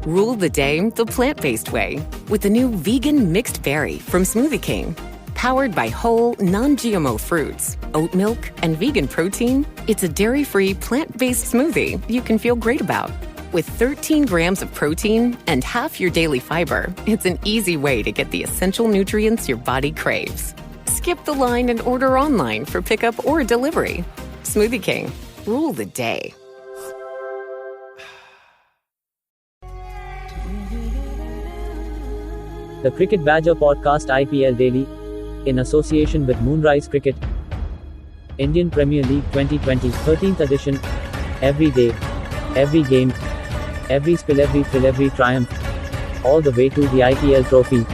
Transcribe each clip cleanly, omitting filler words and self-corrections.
Rule the day the plant-based way with the new vegan mixed berry from Smoothie King. Powered by whole, non-GMO fruits, oat milk, and vegan protein, it's a dairy-free, plant-based smoothie you can feel great about. With 13 grams of protein and half your daily fiber, it's an easy way to get the essential nutrients your body craves. Skip the line and order online for pickup or delivery. Smoothie King. Rule the day. The Cricket Badger Podcast IPL Daily, in association with Moonrise Cricket, Indian Premier League 2020 13th edition. Every day, every game, every spill, every thrill, every triumph, all the way to the IPL trophy.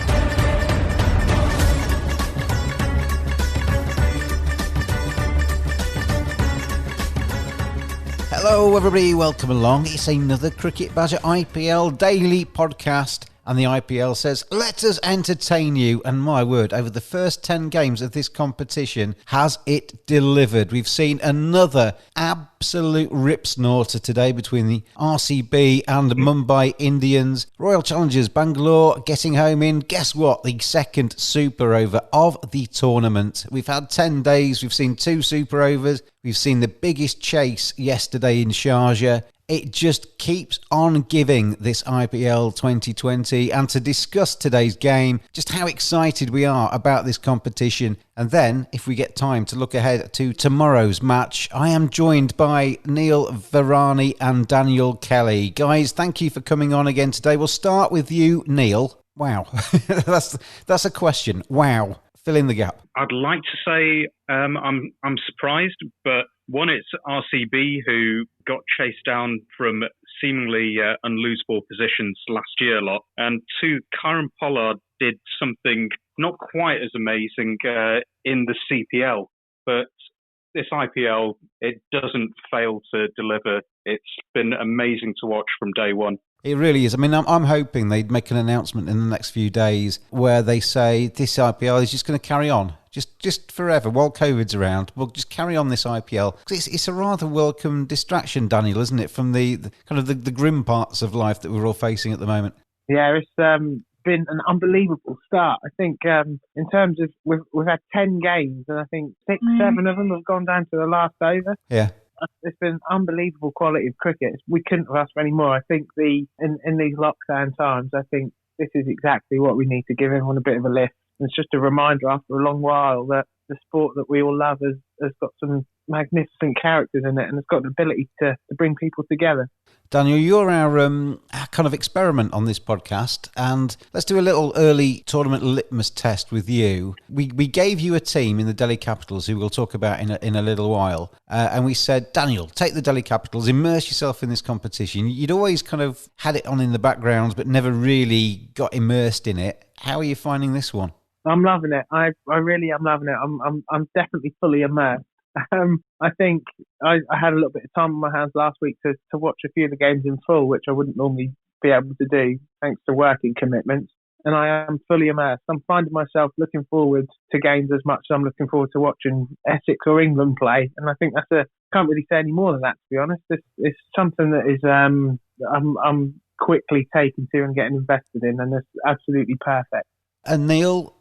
Hello everybody, welcome along. It's another Cricket Badger IPL Daily Podcast. And the IPL says, let us entertain you. And my word, over the first 10 games of this competition, has it delivered? We've seen another absolute rip snorter today between the RCB and Mumbai Indians. Royal Challengers Bangalore getting home in, guess what? The second Super Over of the tournament. We've had 10 days, we've seen 2 Super Overs. We've seen the biggest chase yesterday in Sharjah. It just keeps on giving, this IPL 2020. And to discuss today's game, just how excited we are about this competition. And then, if we get time to look ahead to tomorrow's match, I am joined by Neil Virani and Daniel Kelly. Guys, thank you for coming on again today. We'll start with you, Neil. Wow, that's a question. Wow. Fill in the gap. I'd like to say I'm surprised, but one, it's RCB who got chased down from seemingly unlosable positions last year a lot, and 2, Kieran Pollard did something not quite as amazing in the CPL, but this IPL, it doesn't fail to deliver. It's been amazing to watch from day one. It really is. I mean, I'm hoping they'd make an announcement in the next few days where they say this IPL is just going to carry on, just forever while COVID's around. We'll just carry on this IPL. It's a rather welcome distraction, Daniel, isn't it, from the kind of the grim parts of life that we're all facing at the moment? Yeah, it's been an unbelievable start. I think in terms of we've had 10 games, and I think 6, 7 of them have gone down to the last over. Yeah. It's been unbelievable quality of cricket. We couldn't have asked for any more. I think in these lockdown times, I think this is exactly what we need to give everyone a bit of a lift. And it's just a reminder after a long while that the sport that we all love has got some magnificent characters in it, and it's got the ability to bring people together. Daniel, you're our kind of experiment on this podcast, and let's do a little early tournament litmus test with you. We gave you a team in the Delhi Capitals, who we'll talk about in a little while, and we said, Daniel, take the Delhi Capitals, immerse yourself in this competition. You'd always kind of had it on in the background, but never really got immersed in it. How are you finding this one? I'm loving it. I really am loving it. I'm definitely fully immersed. I think I had a little bit of time on my hands last week to watch a few of the games in full, which I wouldn't normally be able to do thanks to working commitments. And I am fully immersed. I'm finding myself looking forward to games as much as I'm looking forward to watching Essex or England play. And I think can't really say any more than that, to be honest. It's something that is I'm quickly taken to and getting invested in, and it's absolutely perfect. And Neil,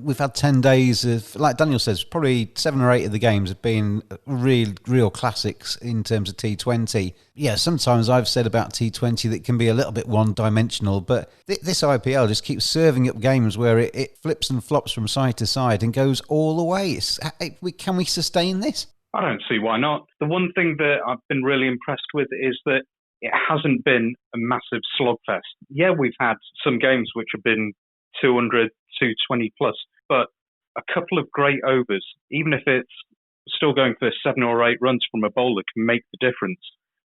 we've had 10 days of, like Daniel says, probably 7 or 8 of the games have been real classics in terms of T20. Yeah, sometimes I've said about T20 that it can be a little bit one-dimensional, but this IPL just keeps serving up games where it flips and flops from side to side and goes all the way. Can we sustain this? I don't see why not. The one thing that I've been really impressed with is that it hasn't been a massive slogfest. Yeah, we've had some games which have been 200, 220 plus, but a couple of great overs, even if it's still going for 7 or 8 runs from a bowler, can make the difference.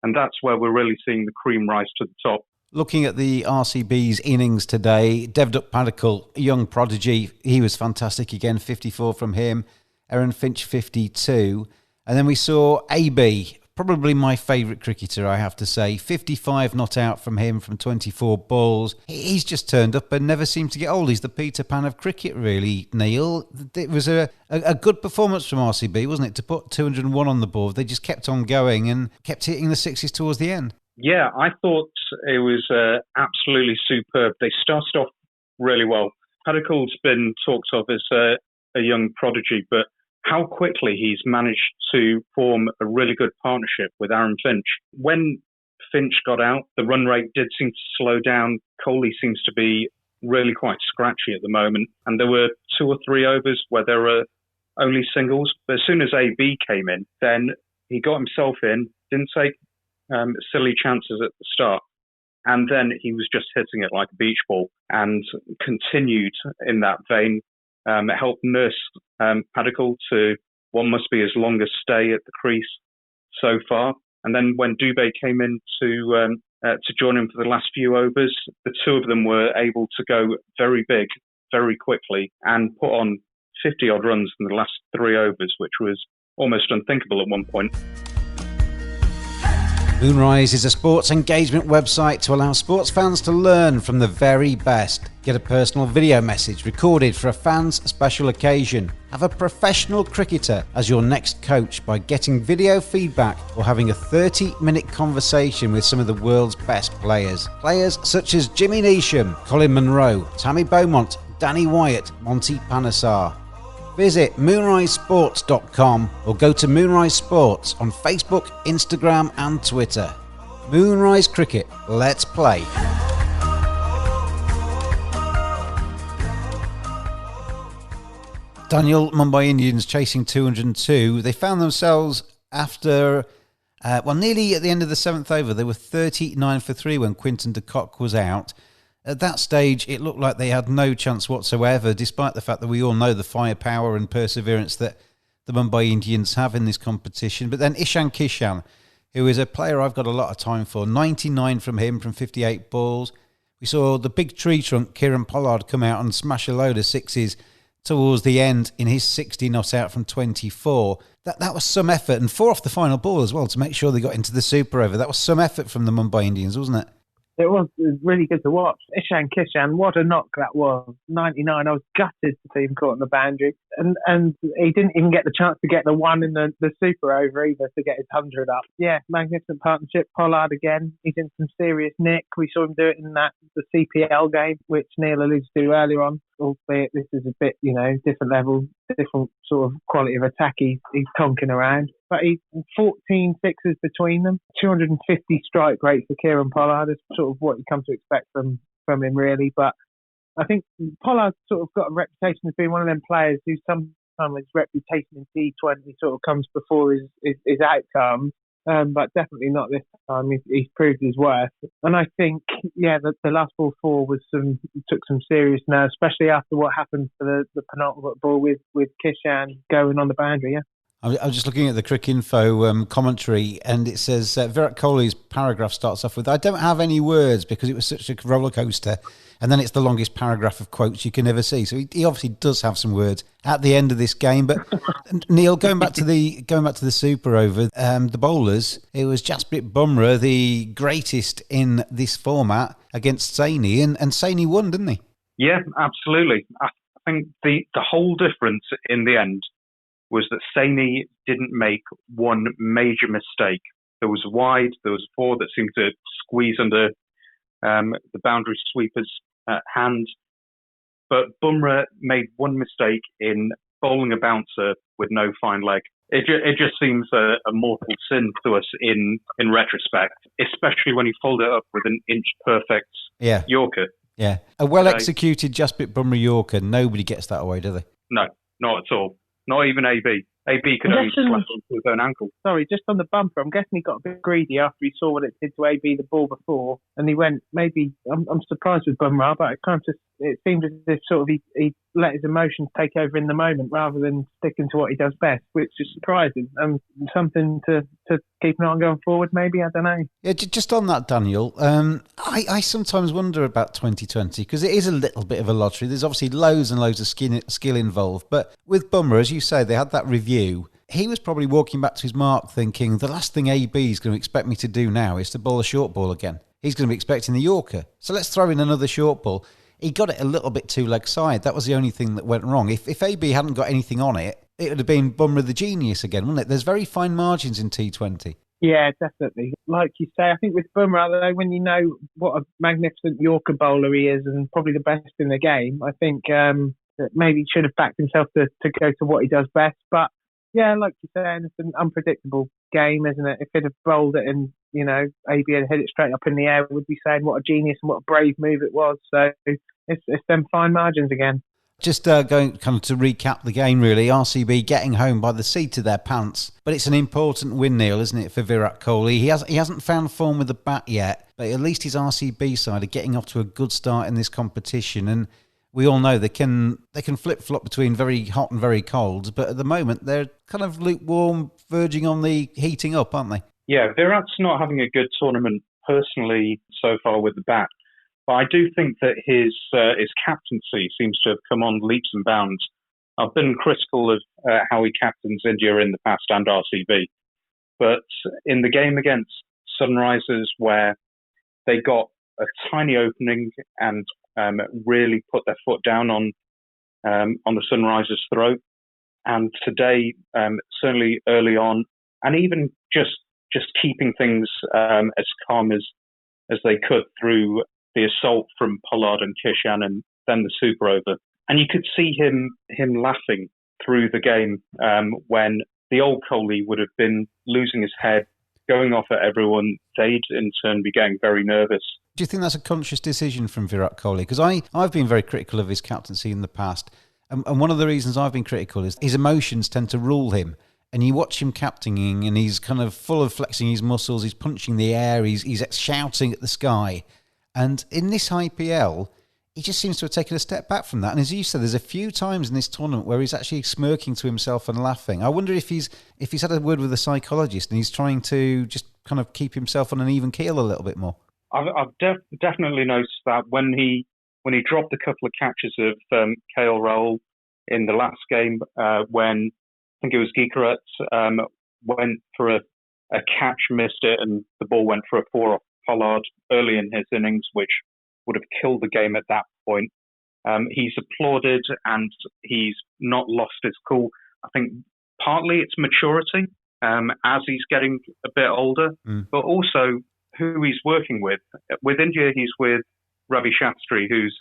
And that's where we're really seeing the cream rise to the top. Looking at the RCB's innings today, Devdutt Padikkal, young prodigy, he was fantastic again, 54 from him. Aaron Finch, 52. And then we saw AB, probably my favourite cricketer, I have to say. 55 not out from him from 24 balls. He's just turned up and never seemed to get old. He's the Peter Pan of cricket, really, Neil. It was a good performance from RCB, wasn't it, to put 201 on the board. They just kept on going and kept hitting the sixes towards the end. Yeah, I thought it was absolutely superb. They started off really well. Padicle's been talked of as a young prodigy, but how quickly he's managed to form a really good partnership with Aaron Finch. When Finch got out, the run rate did seem to slow down. Kohli seems to be really quite scratchy at the moment, and there were 2 or 3 overs where there were only singles. But as soon as AB came in, then he got himself in, didn't take silly chances at the start, and then he was just hitting it like a beach ball and continued in that vein. It helped nurse Padicle to what must be his longest stay at the crease so far. And then when Dubé came in to join him for the last few overs, the two of them were able to go very big, very quickly, and put on 50-odd runs in the last 3 overs, which was almost unthinkable at one point. Moonrise is a sports engagement website to allow sports fans to learn from the very best. Get a personal video message recorded for a fan's special occasion. Have a professional cricketer as your next coach by getting video feedback or having a 30-minute conversation with some of the world's best players. Players such as Jimmy Neesham, Colin Munro, Tammy Beaumont, Danny Wyatt, Monty Panesar. Visit moonrisesports.com or go to Moonrise Sports on Facebook, Instagram and Twitter. Moonrise Cricket, let's play. Daniel, Mumbai Indians chasing 202. They found themselves after, nearly at the end of the 7th over. They were 39 for 3 when Quinton de Kock was out. At that stage, it looked like they had no chance whatsoever, despite the fact that we all know the firepower and perseverance that the Mumbai Indians have in this competition. But then Ishan Kishan, who is a player I've got a lot of time for, 99 from him from 58 balls. We saw the big tree trunk, Kieran Pollard, come out and smash a load of sixes towards the end in his 60 not out from 24. That was some effort, and 4 off the final ball as well to make sure they got into the Super Over. That was some effort from the Mumbai Indians, wasn't it? It was really good to watch. Ishan Kishan, what a knock that was. 99, I was gutted to see him caught on the boundary. And he didn't even get the chance to get the one in the Super Over either to get his 100 up. Yeah, magnificent partnership. Pollard again, he's in some serious nick. We saw him do it in the CPL game, which Neil alluded to earlier on. Albeit this is a bit, different level, different sort of quality of attack he's tonking around. But he's 14 sixes between them, 250 strike rate for Kieran Pollard is sort of what you come to expect from him really. But I think Pollard's sort of got a reputation as being one of them players who sometimes his reputation in T20 sort of comes before his outcomes. But definitely not this time. He's proved his worth. And I think, the last ball 4 took some serious nerves, especially after what happened for the penultimate ball with Kishan going on the boundary, yeah. I was just looking at the Cricinfo commentary, and it says Virat Kohli's paragraph starts off with, "I don't have any words because it was such a roller coaster," and then it's the longest paragraph of quotes you can ever see. So he obviously does have some words at the end of this game. But Neil, going back to the Super Over, the bowlers, it was Jasprit Bumrah, the greatest in this format, against Saini, and Saini won, didn't he? Yeah, absolutely. I think the whole difference in the end was that Saini didn't make one major mistake. There was wide, there was 4 that seemed to squeeze under the boundary sweeper's hand. But Bumrah made one mistake in bowling a bouncer with no fine leg. It just seems a mortal sin to us in retrospect, especially when you fold it up with an inch-perfect Yorker. Yeah, a well-executed Jasprit Bumrah Yorker, nobody gets that away, do they? No, not at all. Not even AB. AB could only slap onto his own ankle. Sorry, just on the bumper, I'm guessing he got a bit greedy after he saw what it did to AB the ball before, and he went, maybe, I'm surprised with Bumrah, but it seemed as if sort of he let his emotions take over in the moment rather than sticking to what he does best, which is surprising and something to keep an eye on going forward, maybe, I don't know. Yeah, just on that, Daniel, I sometimes wonder about 2020 because it is a little bit of a lottery. There's obviously loads and loads of skill involved, but with Bumrah, as you say, they had that review. He was probably walking back to his mark thinking, the last thing AB is going to expect me to do now is to bowl a short ball again. He's going to be expecting the Yorker. So let's throw in another short ball. He got it a little bit too leg side. That was the only thing that went wrong. If AB hadn't got anything on it, it would have been Bumrah the genius again, wouldn't it? There's very fine margins in T20. Yeah, definitely. Like you say, I think with Bumrah, though, when you know what a magnificent Yorker bowler he is and probably the best in the game, I think that maybe he should have backed himself to go to what he does best. But yeah, like you're saying, it's an unpredictable game, isn't it? If he'd have bowled it and, AB had hit it straight up in the air, we'd be saying what a genius and what a brave move it was. So it's them fine margins again. Just going kind of to recap the game, really. RCB getting home by the seat of their pants, but it's an important win, Neil, isn't it, for Virat Kohli? He hasn't found form with the bat yet, but at least his RCB side are getting off to a good start in this competition. And we all know they can flip flop between very hot and very cold, but at the moment they're kind of lukewarm, verging on the heating up, aren't they? Yeah, Virat's not having a good tournament personally so far with the bat. But I do think that his captaincy seems to have come on leaps and bounds. I've been critical of how he captains India in the past and RCB. But in the game against Sunrisers, where they got a tiny opening and really put their foot down on the Sunrisers' throat, and today, certainly early on, and even just keeping things as calm as they could through the assault from Pollard and Kishan and then the Super Over. And you could see him laughing through the game when the old Kohli would have been losing his head, going off at everyone. They'd in turn be getting very nervous. Do you think that's a conscious decision from Virat Kohli? Because I've been very critical of his captaincy in the past. And one of the reasons I've been critical is his emotions tend to rule him. And you watch him captaining and he's kind of full of flexing his muscles, he's punching the air, he's shouting at the sky. And in this IPL, he just seems to have taken a step back from that. And as you said, there's a few times in this tournament where he's actually smirking to himself and laughing. I wonder if he's had a word with a psychologist and he's trying to just kind of keep himself on an even keel a little bit more. I've definitely noticed that when he dropped a couple of catches of KL Rahul in the last game, when I think it was Gikarat went for a catch, missed it, and the ball went for a 4 off Pollard early in his innings, which would have killed the game at that point. He's applauded and he's not lost his cool. I think partly it's maturity as he's getting a bit older, but also who he's working with. With India, he's with Ravi Shastri, who's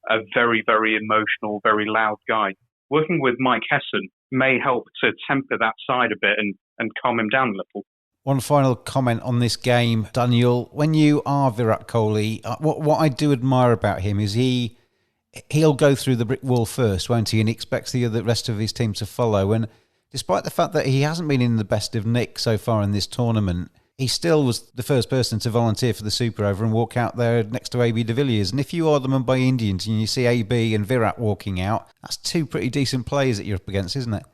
a very, very emotional, very loud guy. Working with Mike Hesson may help to temper that side a bit and calm him down a little. One final comment on this game, Daniel. When you are Virat Kohli, what I do admire about him is he'll go through the brick wall first, won't he? And he expects the rest of his team to follow. And despite the fact that he hasn't been in the best of nick so far in this tournament, he still was the first person to volunteer for the Super Over and walk out there next to AB de Villiers. And if you are the Mumbai Indians and you see AB and Virat walking out, that's two pretty decent players that you're up against, isn't it?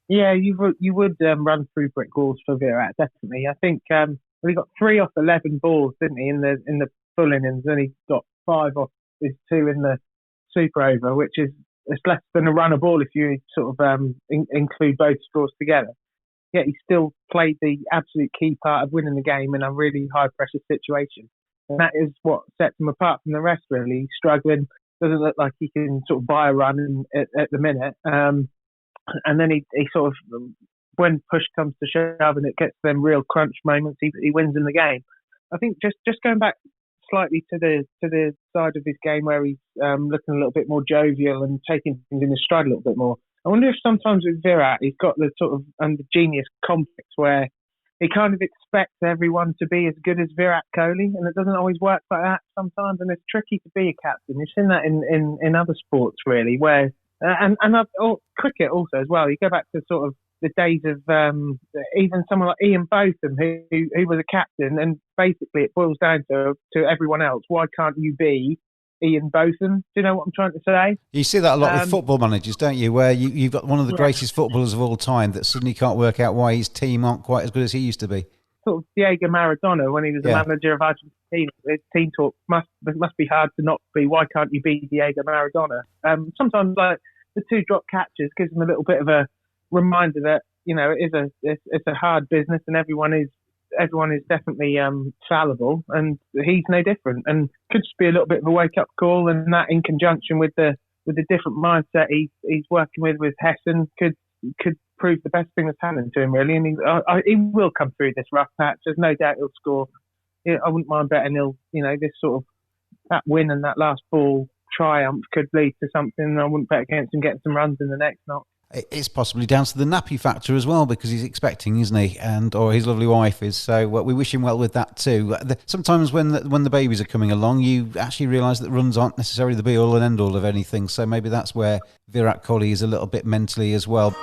Yeah, you would run through brick walls for Virat, definitely. I think he got 3 off 11 balls, didn't he, in the full innings, and he got 5 off his 2 in the Super Over, which is it's less than a run a ball if you sort of include both scores together. Yet he still played the absolute key part of winning the game in a really high pressure situation, and that is what sets him apart from the rest. Really, he's struggling. Doesn't look like he can sort of buy a run at the minute. And then he sort of, when push comes to shove and it gets them real crunch moments, he wins in the game. I think just going back slightly to the side of his game where he's looking a little bit more jovial and taking things in his stride a little bit more. I wonder if sometimes with Virat he's got the sort of the genius complex where he kind of expects everyone to be as good as Virat Kohli, and it doesn't always work like that sometimes, and it's tricky to be a captain. You've seen that in other sports really, where and cricket also as well. You go back to sort of the days of even someone like Ian Botham, who was a captain, and basically it boils down to everyone else. Why can't you be Ian Botham? Do you know what I'm trying to say? You see that a lot with football managers, don't you? Where you've got one of the greatest footballers of all time that suddenly can't work out why his team aren't quite as good as he used to be. Sort of Diego Maradona when he was the manager of Argentina. Team talk must be hard to not be. Why can't you be Diego Maradona? Sometimes like the 2 drop catches gives them a little bit of a reminder that it's a hard business and everyone is definitely fallible, and he's no different, and could just be a little bit of a wake up call, and that in conjunction with the different mindset he's working with Hesson could proved the best thing that's happened to him, really. And he will come through this rough patch. There's no doubt he'll score. I wouldn't mind betting this sort of, that win and that last ball triumph could lead to something. I wouldn't bet against him getting some runs in the next knock. It's possibly down to the nappy factor as well, because he's expecting, isn't he? Or his lovely wife is. So we wish him well with that too. Sometimes when the babies are coming along, you actually realise that runs aren't necessarily the be-all and end-all of anything. So maybe that's where Virat Kohli is a little bit mentally as well.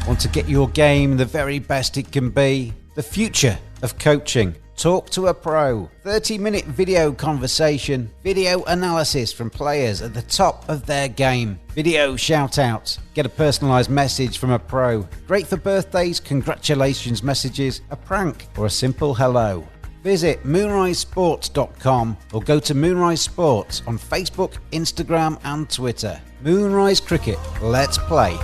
Want to get your game the very best it can be? The future of coaching. Talk to a pro. 30-minute video conversation. Video analysis from players at the top of their game. Video shout-outs. Get a personalised message from a pro. Great for birthdays, congratulations messages, a prank, or a simple hello. Visit moonrisesports.com or go to Moonrise Sports on Facebook, Instagram and Twitter. Moonrise Cricket. Let's play.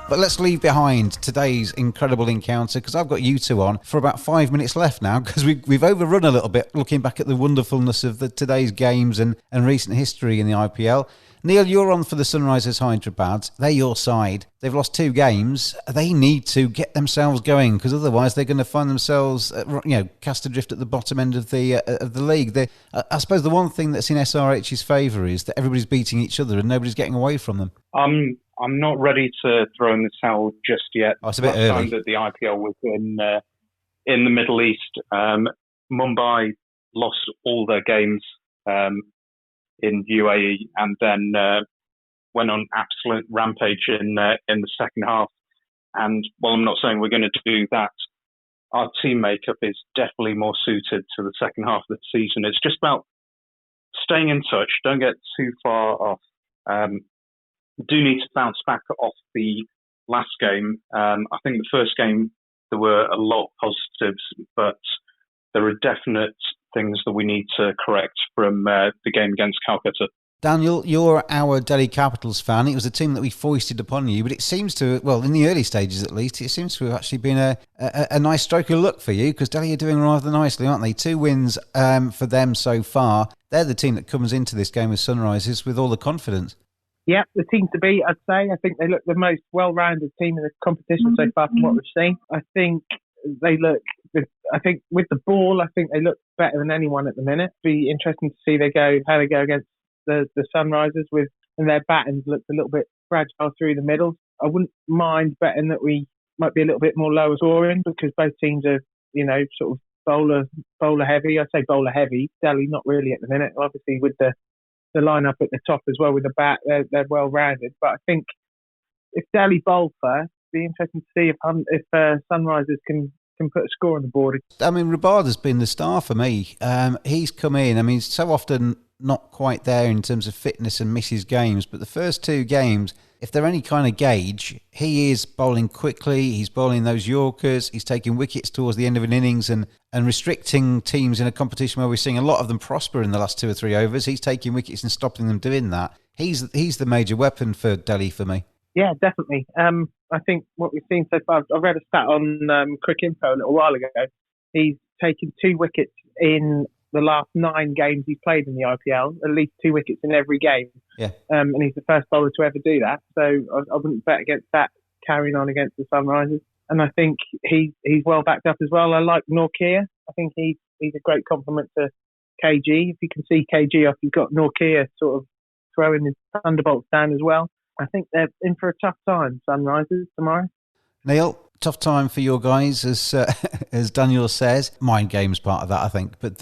But let's leave behind today's incredible encounter, because I've got you two on for about 5 minutes left now, because we've overrun a little bit looking back at the wonderfulness of today's games and recent history in the IPL. Neil, you're on for the Sunrisers Hyderabad. They're your side. They've lost 2 games. They need to get themselves going, because otherwise they're going to find themselves, cast adrift at the bottom end of the league. I suppose the one thing that's in SRH's favour is that everybody's beating each other and nobody's getting away from them. I'm not ready to throw in the towel just yet. Oh, it's a bit early. Time that the IPL was in the Middle East, Mumbai lost all their games in UAE, and then went on absolute rampage in the second half. And while I'm not saying we're going to do that, our team makeup is definitely more suited to the second half of the season. It's just about staying in touch. Don't get too far off. Do need to bounce back off the last game. I think the first game there were a lot of positives, but there are definite things that we need to correct from the game against Calcutta. Daniel, you're our Delhi Capitals fan. It was a team that we foisted upon you, but it seems to, well, in the early stages at least, it seems to have actually been a nice stroke of luck for you, because Delhi are doing rather nicely, aren't they? 2 wins for them so far. They're the team that comes into this game with Sunrisers with all the confidence. Yeah, the team to beat, I'd say. I think they look the most well-rounded team in the competition so far from what we've seen. I think with the ball, I think they look better than anyone at the minute. Be interesting to see how they go against the Sunrisers and their batting looked a little bit fragile through the middle. I wouldn't mind betting that we might be a little bit more lower scoring, because both teams are, sort of bowler heavy. I'd say bowler heavy. Delhi not really at the minute. Obviously with the line up at the top as well with the bat, they're well rounded. But I think if Delhi bowl first, it'd be interesting to see if Sunrisers can put a score on the board. I mean, Rabada's been the star for me. He's come in. I mean, so often not quite there in terms of fitness and misses games, but the first 2 games, if they're any kind of gauge, he is bowling quickly, he's bowling those Yorkers, he's taking wickets towards the end of an innings and restricting teams in a competition where we're seeing a lot of them prosper in the last 2 or 3 overs. He's taking wickets and stopping them doing that. He's the major weapon for Delhi for me. Yeah, definitely. I think what we've seen so far, I read a stat on Cricket Info a little while ago. He's taken 2 wickets in the last 9 games he's played in the IPL, at least 2 wickets in every game. Yeah. And he's the first bowler to ever do that. So I wouldn't bet against that carrying on against the Sunrisers. And I think he's well backed up as well. I like Nortje. I think he's a great compliment to KG. If you can see KG off, you've got Nortje sort of throwing his thunderbolts down as well. I think they're in for a tough time, Sunrisers, tomorrow. Neil, tough time for your guys, as Daniel says. Mind game's part of that, I think. But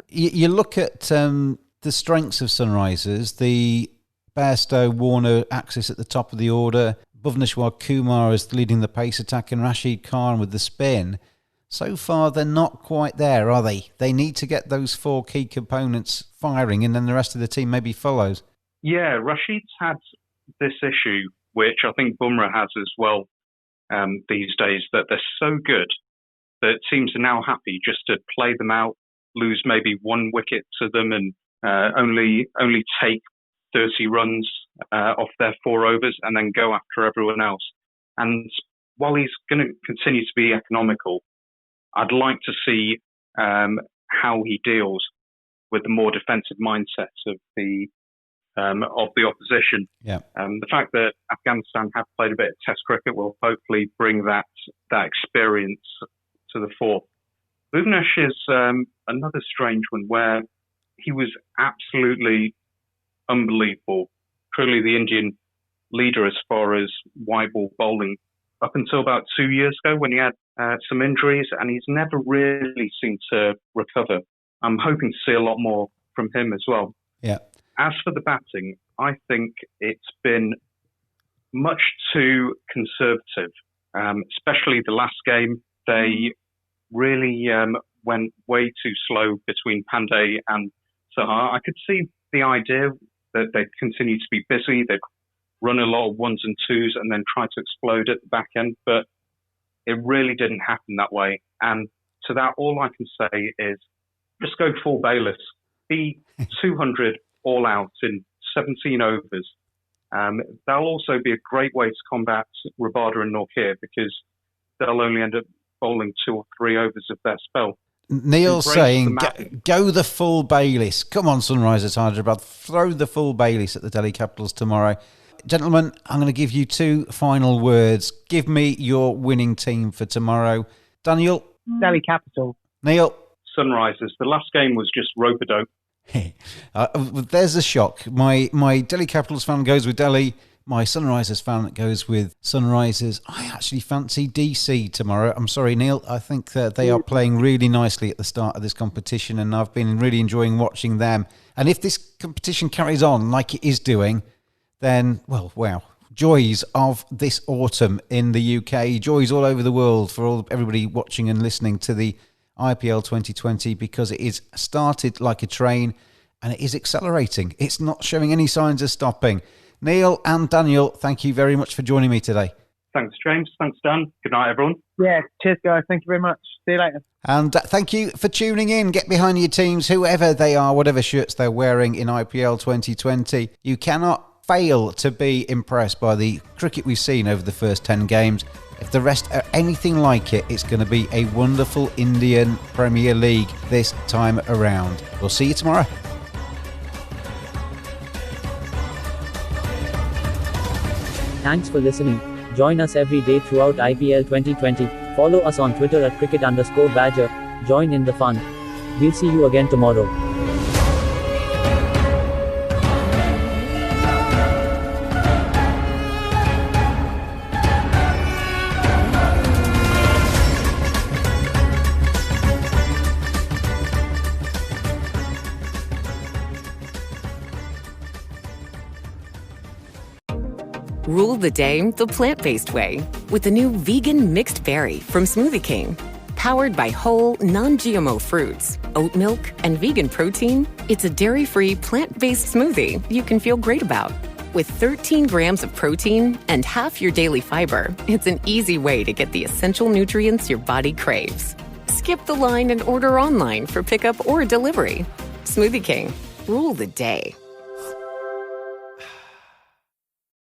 you look at the strengths of Sunrisers, the Bairstow, Warner axis at the top of the order, Bhuvneshwar Kumar is leading the pace attack, and Rashid Khan with the spin. So far, they're not quite there, are they? They need to get those 4 key components firing, and then the rest of the team maybe follows. Yeah, Rashid's had this issue, which I think Bumrah has as well these days, that they're so good that teams are now happy just to play them out, lose maybe 1 wicket to them, and only take 30 runs off their 4 overs and then go after everyone else. And while he's going to continue to be economical, I'd like to see how he deals with the more defensive mindsets of the opposition. Yeah. The fact that Afghanistan have played a bit of Test cricket will hopefully bring that experience to the fore. Bhuvnesh is another strange one where he was absolutely unbelievable. Truly the Indian leader as far as wide ball bowling up until about 2 years ago when he had some injuries, and he's never really seemed to recover. I'm hoping to see a lot more from him as well. Yeah. As for the batting, I think it's been much too conservative, especially the last game. They really went way too slow between Pandey and Sahar. I could see the idea that they'd continue to be busy, they'd run a lot of ones and twos and then try to explode at the back end, but it really didn't happen that way. And to that, all I can say is just go full Bayliss. Be 200 all out in 17 overs. That'll also be a great way to combat Rabada and Nortje because they'll only end up bowling 2 or 3 overs of their spell. Neil's saying, go the full Bayliss. Come on, Sunrisers Hyderabad. Throw the full Bayliss at the Delhi Capitals tomorrow. Gentlemen, I'm going to give you 2 final words. Give me your winning team for tomorrow. Daniel? Delhi Capital. Neil? Sunrisers. The last game was just rope-a-dope. There's a shock. My Delhi Capitals fan goes with Delhi. My Sunrisers fan goes with Sunrisers. I actually fancy DC tomorrow. I'm sorry, Neil. I think that they are playing really nicely at the start of this competition, and I've been really enjoying watching them. And if this competition carries on like it is doing, then, well, wow. Joys of this autumn in the UK, joys all over the world for everybody watching and listening to the IPL 2020 because it is started like a train and it is accelerating. It's not showing any signs of stopping. Neil and Daniel, thank you very much for joining me today. Thanks, James. Thanks, Dan. Good night, everyone. Yeah, cheers, guys. Thank you very much. See you later. And thank you for tuning in. Get behind your teams, whoever they are, whatever shirts they're wearing in IPL 2020. You cannot fail to be impressed by the cricket we've seen over the first 10 games. If the rest are anything like it, it's going to be a wonderful Indian Premier League this time around. We'll see you tomorrow. Thanks for listening. Join us every day throughout IPL 2020. Follow us on Twitter at cricket_badger. Join in the fun. We'll see you again tomorrow. Rule the day the plant-based way with the new vegan mixed berry from Smoothie King. Powered by whole, non-GMO fruits, oat milk, and vegan protein, it's a dairy-free, plant-based smoothie you can feel great about. With 13 grams of protein and half your daily fiber, it's an easy way to get the essential nutrients your body craves. Skip the line and order online for pickup or delivery. Smoothie King. Rule the day.